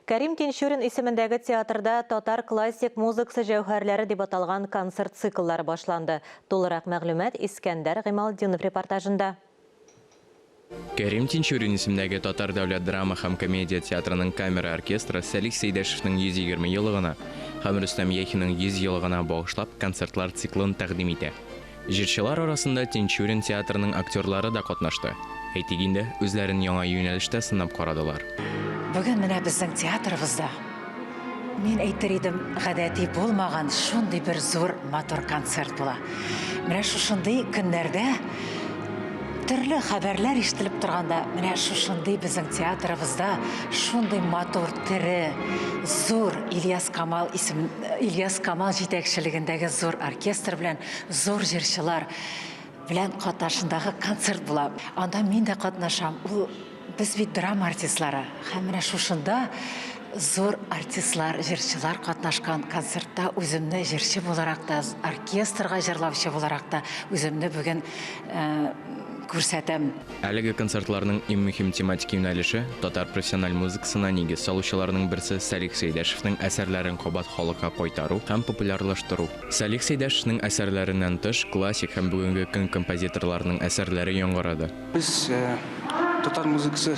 Кәрим Тинчурин исемендәге театрда татар классик музыкасы җәүһәрләре дип аталган концерт цикллары башланды. Тулырак мәгълүмат Искәндәр Гыймалдинов репортажында. Кәрим Тинчурин исемендәге Татар дәүләт драма һәм комедия театрының камера оркестры Сәлих Сәйдәшевнең 120 еллыгына һәм Рөстәм Яхинның 100 еллыгына багышлап концертлар циклын тәкъдим итә. Җырчылар арасында Тинчурин театрының актерлары да катнашты. Әйтик инде, үзләрен яңа юнәлештә сынап карадылар. Бүген менә безнең театрыбызда мин әйтер идем, гадәти булмаган шундый бер зур матур концерт була. Менә шушындый көннәрдә төрле хәбәрләр ишетелеп торганда, менә шушындый безнең театрыбызда шундый матур, тере, зур Ильяс Камал җитәкчелегендәге зур оркестр белән, зур җырчылар белән катнашындагы концерт була. Анда мин дә катнашам. Без бит драма артистлары. Һәм менә шушында зур артистлар, җырчылар катнашкан концертта үземне җырчы буларак та, оркестрга җырлаучы буларак та үземне бүген күрсәтәм. Әлеге концертларның иң мөһим тематик юнәлеше татар профессиональ музыкасына нигез салучыларның берсе Сәлих Сәйдәшевнең әсәрләрен кабат халыкка кайтару һәм популярлаштыру. Сәлих Сәйдәшевнең әсәрләреннән тыш классик һәм бүгенге көн композиторларның әсәрләре яңгырады. Без татар музыкасы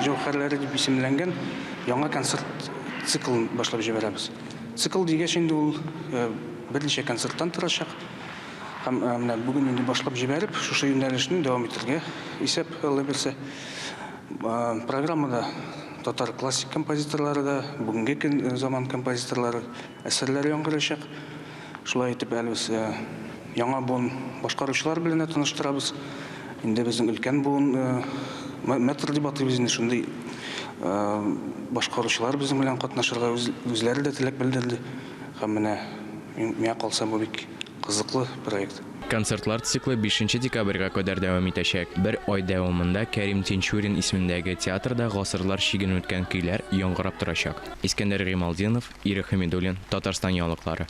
җәүһәрләре дип исемләнгән яңа концерт циклын башлап җибәрәбез. Цикл дигәч инде ул берничә концерттан торачак. Һәм менә бүген инде башлап җибәреп, шушы юнәлешне дәвам итәргә исәп алып берсе программада татар классик композиторлары да, бүгенге көн заман композиторлары әсәрләре яңгырачак. Шулай итеп без яңа буын башкаручылар белән таныштырабыз. Инде безнең өлкән буын метр дип атыйбыз инде шундый башкаручылар безнең белән катнашырга үзләре дә теләк белдерде. Һәм менә миңа калса бу бик кызыклы проект. Концертлар циклы 5 декабрьгә кадәр дәвам итәчәк. Бер ай дәвамында Кәрим Тинчурин исемендәге театрда гасырлар чиген үткән көйләр яңгырап торачак. Искәндәр Гыймалдинов, Ира Хәмидуллин, Татарстан яңалыклары.